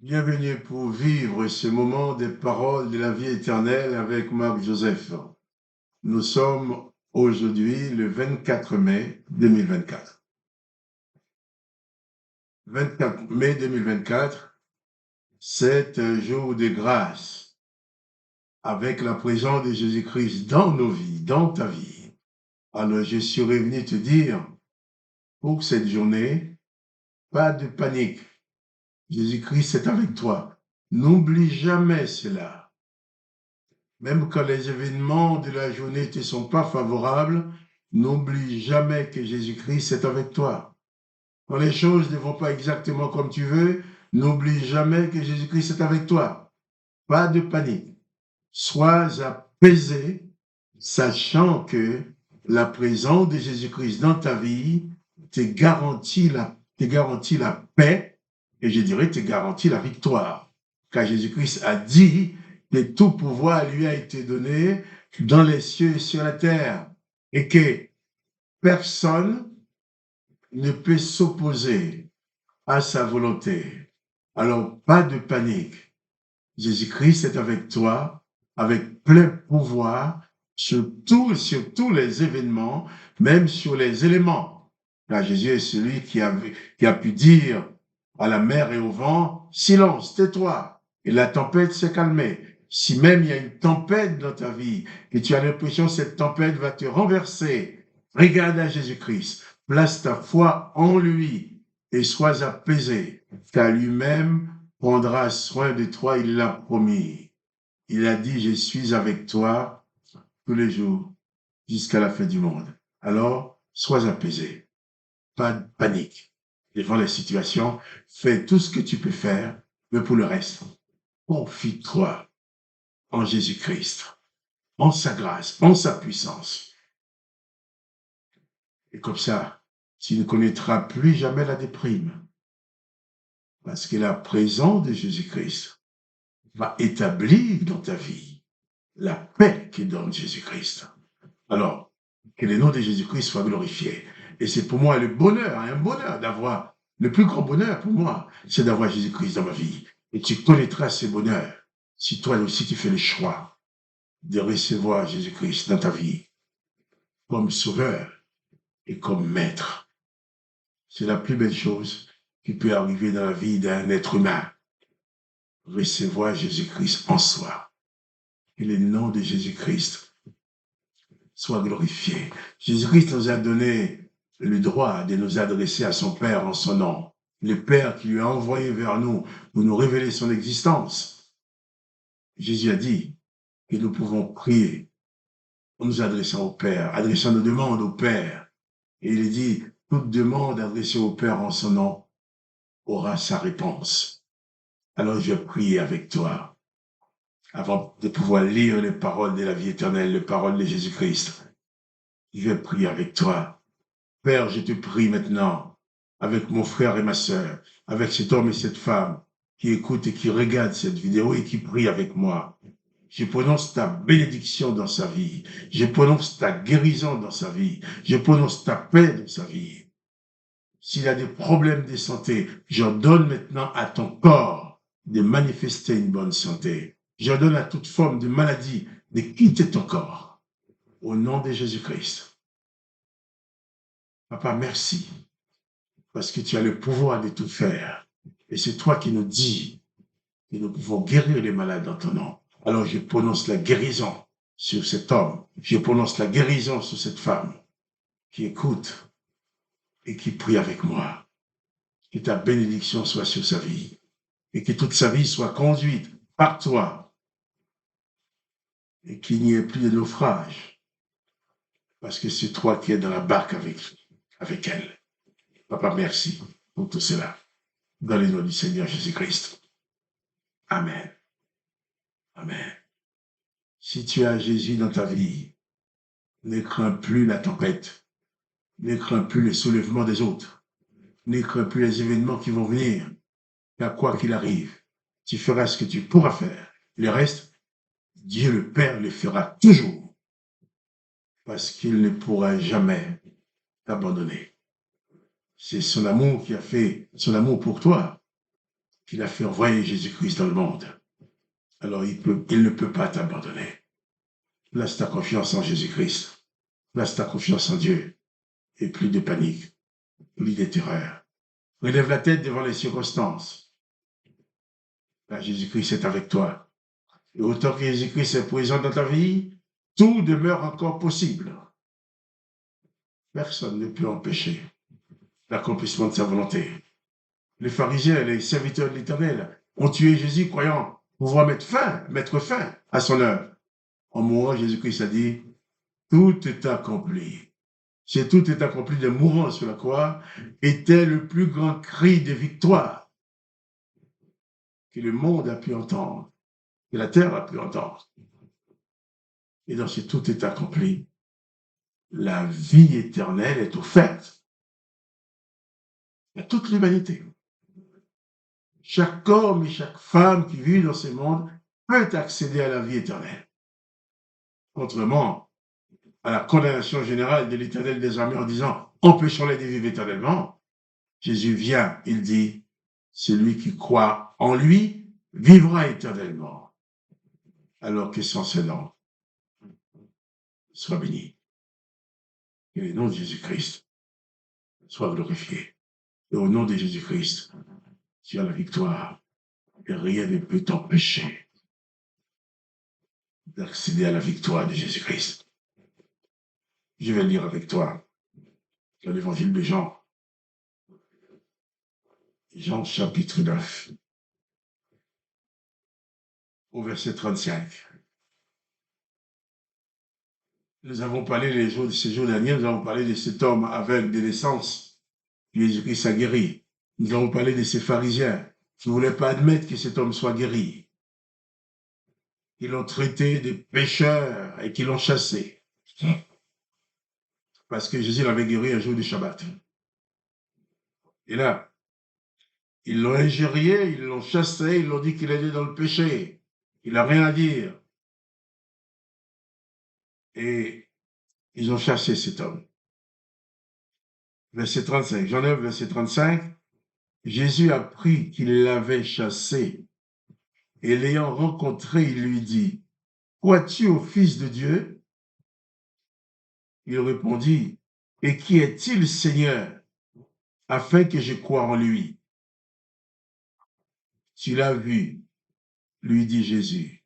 Bienvenue pour vivre ce moment des paroles de la vie éternelle avec Marc Joseph. Nous sommes aujourd'hui le 24 mai 2024. 24 mai 2024, c'est un jour de grâce avec la présence de Jésus-Christ dans nos vies, dans ta vie. Alors je suis revenu te dire, pour cette journée, pas de panique. Jésus-Christ est avec toi. N'oublie jamais cela. Même quand les événements de la journée ne te sont pas favorables, n'oublie jamais que Jésus-Christ est avec toi. Quand les choses ne vont pas exactement comme tu veux, n'oublie jamais que Jésus-Christ est avec toi. Pas de panique. Sois apaisé, sachant que la présence de Jésus-Christ dans ta vie te garantit la paix et je dirais te garantit la victoire. Car Jésus-Christ a dit que tout pouvoir lui a été donné dans les cieux et sur la terre et que personne ne peut s'opposer à sa volonté. Alors, pas de panique. Jésus-Christ est avec toi, avec plein pouvoir sur tous les événements, même sur les éléments. Car Jésus est celui qui a pu dire à la mer et au vent, silence, tais-toi. Et la tempête s'est calmée. Si même il y a une tempête dans ta vie et tu as l'impression que cette tempête va te renverser, regarde à Jésus-Christ, place ta foi en lui et sois apaisé, car lui-même prendra soin de toi, il l'a promis. Il a dit, je suis avec toi tous les jours jusqu'à la fin du monde. Alors, sois apaisé, pas de panique devant les situations. Fais tout ce que tu peux faire, mais pour le reste, confie-toi en Jésus-Christ, en sa grâce, en sa puissance. Et comme ça, tu ne connaîtras plus jamais la déprime, parce que la présence de Jésus-Christ va établir dans ta vie la paix que donne Jésus-Christ. Alors, que le nom de Jésus-Christ soit glorifié. Et c'est pour moi le bonheur, un bonheur d'avoir, le plus grand bonheur pour moi, c'est d'avoir Jésus-Christ dans ma vie. Et tu connaîtras ce bonheur si toi aussi tu fais le choix de recevoir Jésus-Christ dans ta vie comme sauveur et comme maître. C'est la plus belle chose qui peut arriver dans la vie d'un être humain. Recevoir Jésus-Christ en soi. Et le nom de Jésus-Christ soit glorifié. Jésus-Christ nous a donné le droit de nous adresser à son Père en son nom. Le Père qui lui a envoyé vers nous pour nous révéler son existence. Jésus a dit que nous pouvons prier en nous adressant au Père, adressant nos demandes au Père. Et il dit, toute demande adressée au Père en son nom aura sa réponse. Alors je vais prier avec toi avant de pouvoir lire les paroles de la vie éternelle, les paroles de Jésus-Christ. Je vais prier avec toi. Père, je te prie maintenant, avec mon frère et ma sœur, avec cet homme et cette femme qui écoutent et qui regardent cette vidéo et qui prient avec moi. Je prononce ta bénédiction dans sa vie. Je prononce ta guérison dans sa vie. Je prononce ta paix dans sa vie. S'il a des problèmes de santé, j'ordonne maintenant à ton corps de manifester une bonne santé. J'ordonne à toute forme de maladie de quitter ton corps. Au nom de Jésus-Christ. Papa, merci. Parce que tu as le pouvoir de tout faire. Et c'est toi qui nous dis que nous pouvons guérir les malades dans ton nom. Alors je prononce la guérison sur cet homme. Je prononce la guérison sur cette femme qui écoute et qui prie avec moi. Que ta bénédiction soit sur sa vie et que toute sa vie soit conduite par toi et qu'il n'y ait plus de naufrage parce que c'est toi qui es dans la barque avec elle. Papa, merci pour tout cela. Dans le nom du Seigneur Jésus-Christ. Amen. Amen. Si tu as Jésus dans ta vie, ne crains plus la tempête, ne crains plus le soulèvement des autres, ne crains plus les événements qui vont venir, car quoi qu'il arrive, tu feras ce que tu pourras faire. Le reste, Dieu le Père le fera toujours, parce qu'il ne pourra jamais t'abandonner. C'est son amour qui a fait son amour pour toi, qu'il a fait envoyer Jésus-Christ dans le monde. Alors il ne peut pas t'abandonner. Place ta confiance en Jésus-Christ. Place ta confiance en Dieu. Et plus de panique, plus de terreur. Relève la tête devant les circonstances. Là, Jésus-Christ est avec toi. Et autant que Jésus-Christ est présent dans ta vie, tout demeure encore possible. Personne ne peut empêcher l'accomplissement de sa volonté. Les pharisiens et les serviteurs de l'Éternel ont tué Jésus croyant pouvoir mettre fin à son œuvre. En mourant, Jésus-Christ a dit, tout est accompli. C'est tout est accompli de mourant sur la croix était le plus grand cri de victoire que le monde a pu entendre, que la terre a pu entendre. Et dans ce tout est accompli, la vie éternelle est offerte à toute l'humanité. Chaque homme et chaque femme qui vit dans ce monde peut accéder à la vie éternelle. Contrairement à la condamnation générale de l'Éternel des armées en disant « empêchons-les de vivre éternellement », Jésus vient, il dit « celui qui croit en lui vivra éternellement ». Alors que son Seigneur soit béni. Que le nom de Jésus-Christ soit glorifié. Et au nom de Jésus-Christ, tu as la victoire. Et rien ne peut t'empêcher d'accéder à la victoire de Jésus-Christ. Je vais lire avec toi dans l'évangile de Jean. Jean chapitre 9, au verset 35. Nous avons parlé ces jours derniers, nous avons parlé de cet homme aveugle de naissance que Jésus-Christ a guéri. Nous avons parlé de ces pharisiens qui ne voulaient pas admettre que cet homme soit guéri. Ils l'ont traité de pécheur et qui l'ont chassé. Parce que Jésus l'avait guéri un jour du Shabbat. Et là, ils l'ont injurié, ils l'ont chassé, ils l'ont dit qu'il était dans le péché. Il n'a rien à dire. Et ils ont chassé cet homme. Verset 35, Jean 9, verset 35, Jésus apprit qu'il l'avait chassé. Et l'ayant rencontré, il lui dit, « Crois-tu au Fils de Dieu ?» Il répondit, « Et qui est-il, Seigneur, afin que je croie en lui ?» « Tu l'as vu, lui dit Jésus,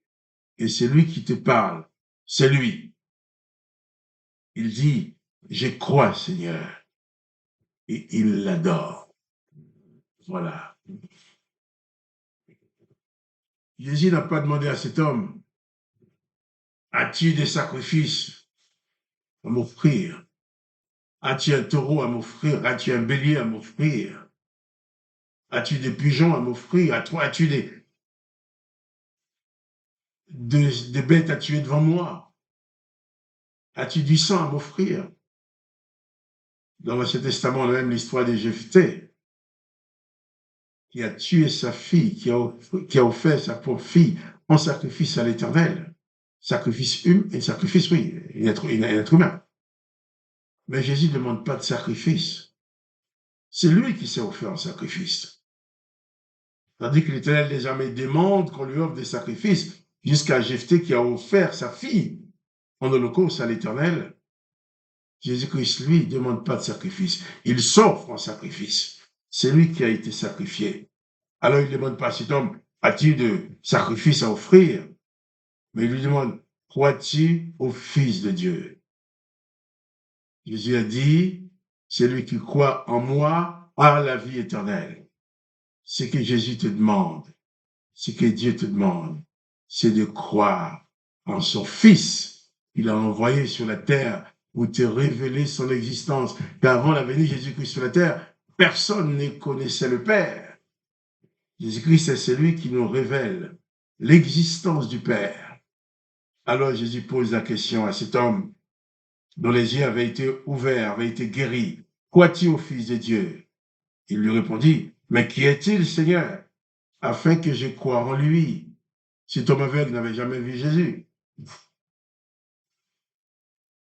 et c'est lui qui te parle, c'est lui. » Il dit, « Je crois, Seigneur. » Et il l'adore. Voilà. Jésus n'a pas demandé à cet homme, « As-tu des sacrifices à m'offrir? As-tu un taureau à m'offrir? As-tu un bélier à m'offrir? As-tu des pigeons à m'offrir? As-tu des bêtes à tuer devant moi? As-tu du sang à m'offrir? » Dans l'Ancien Testament, on a même l'histoire de Jephthé, qui a tué sa fille, qui a offert sa propre fille en sacrifice à l'Éternel. Sacrifice humain, sacrifice, oui, un être humain. Mais Jésus ne demande pas de sacrifice. C'est lui qui s'est offert en sacrifice. Tandis que l'Éternel des armées demande qu'on lui offre des sacrifices jusqu'à Jephthé qui a offert sa fille en holocauste à l'Éternel. Jésus-Christ, lui, ne demande pas de sacrifice. Il s'offre en sacrifice. C'est lui qui a été sacrifié. Alors il ne demande pas à cet homme, as-tu de sacrifice à offrir? Mais il lui demande, crois-tu au Fils de Dieu? Jésus a dit, celui qui croit en moi a la vie éternelle. Ce que Jésus te demande, ce que Dieu te demande, c'est de croire en son Fils. Il a envoyé sur la terre pour te révéler son existence. Car avant la venue de Jésus-Christ sur la terre, personne ne connaissait le Père. Jésus-Christ est celui qui nous révèle l'existence du Père. Alors Jésus pose la question à cet homme dont les yeux avaient été ouverts, avaient été guéris. Crois-tu au Fils de Dieu? Il lui répondit, mais qui est-il, Seigneur, afin que je croie en lui? Cet homme aveugle n'avait jamais vu Jésus.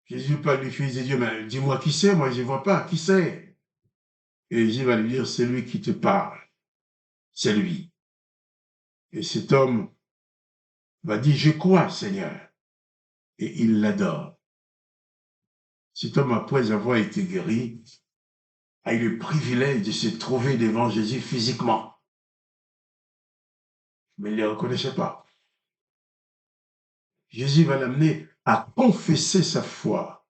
Jésus parle du Fils de Dieu, mais dis-moi qui c'est, moi je ne vois pas, qui c'est? Et Jésus va lui dire, c'est lui qui te parle, c'est lui. Et cet homme va dire, je crois, Seigneur. Et il l'adore. Cet homme, après avoir été guéri, a eu le privilège de se trouver devant Jésus physiquement. Mais il ne le reconnaissait pas. Jésus va l'amener à confesser sa foi,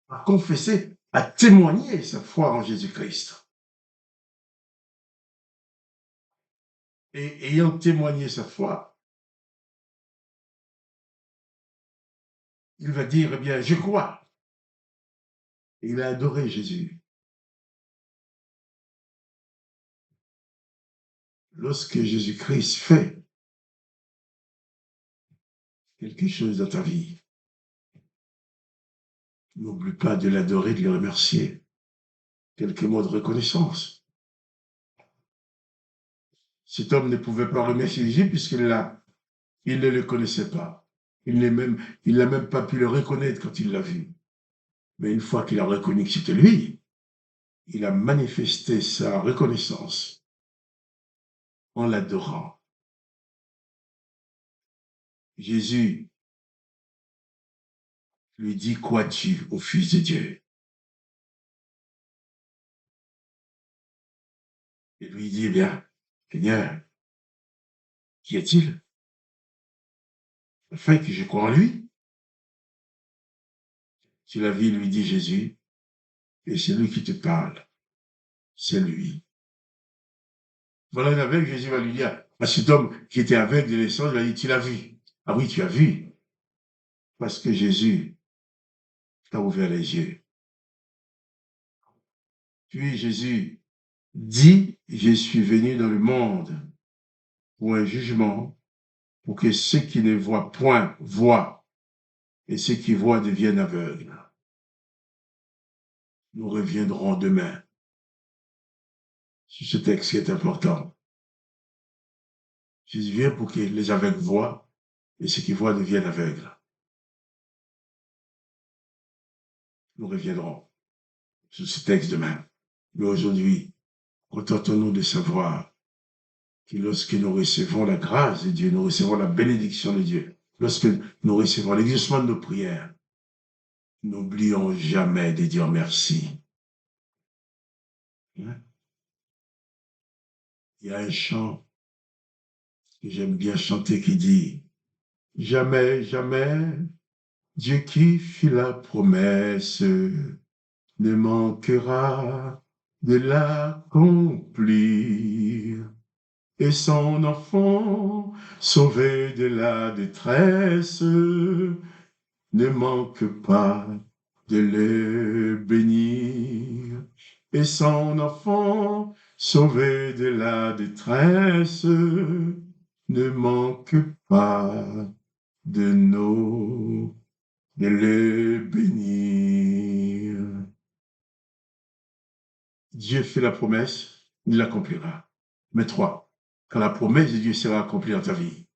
à confesser, à témoigner sa foi en Jésus-Christ. Et ayant témoigné sa foi, il va dire, eh bien, je crois. Et il a adoré Jésus. Lorsque Jésus-Christ fait quelque chose dans ta vie, n'oublie pas de l'adorer, de le remercier. Quelques mots de reconnaissance. Cet homme ne pouvait pas remercier Jésus puisqu'il ne le connaissait pas. Il n'a même pas pu le reconnaître quand il l'a vu. Mais une fois qu'il a reconnu que c'était lui, il a manifesté sa reconnaissance en l'adorant. Jésus lui dit, crois-tu au Fils de Dieu? Et lui dit, eh bien, Seigneur, qui est-il? Afin que je croie en lui. Tu l'as vu, lui dit Jésus, et c'est lui qui te parle. C'est lui. Voilà un aveugle, Jésus va lui dire, à cet homme qui était aveugle de naissance, il va dire, tu l'as vu. Ah oui, tu as vu. Parce que Jésus t'a ouvert les yeux. Puis Jésus dit, je suis venu dans le monde pour un jugement, pour que ceux qui ne voient point voient, et ceux qui voient deviennent aveugles. Nous reviendrons demain sur ce texte qui est important. Jésus vient pour que les aveugles voient, et ceux qui voient deviennent aveugles. Nous reviendrons sur ce texte demain. Mais aujourd'hui, contentons-nous de savoir que lorsque nous recevons la grâce de Dieu, nous recevons la bénédiction de Dieu, lorsque nous recevons l'exaucement de nos prières, n'oublions jamais de dire merci. Hein? Il y a un chant que j'aime bien chanter qui dit « Jamais, jamais, Dieu qui fit la promesse ne manquera de l'accomplir. Et son enfant, sauvé de la détresse, ne manque pas de le bénir. Et son enfant, sauvé de la détresse, ne manque pas de le bénir. Dieu fait la promesse, il l'accomplira. Mais 3, quand la promesse de Dieu sera accomplie dans ta vie,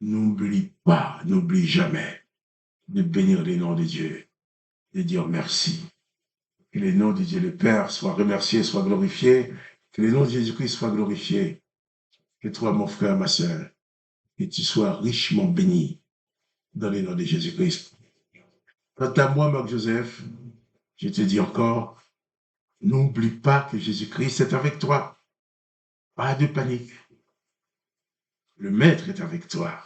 n'oublie pas, n'oublie jamais de bénir les noms de Dieu, de dire merci. Que les noms de Dieu le Père soient remerciés, soient glorifiés, que les noms de Jésus-Christ soient glorifiés. Que toi, mon frère, ma sœur, que tu sois richement béni dans les noms de Jésus-Christ. Quant à moi, Marc-Joseph, je te dis encore, n'oublie pas que Jésus-Christ est avec toi. Pas de panique. Le Maître est avec toi.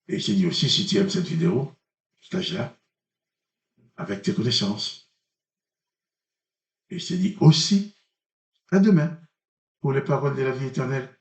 Et je te dis aussi, si tu aimes cette vidéo, partage-la avec tes connaissances. Et je te dis aussi, à demain, pour les paroles de la vie éternelle.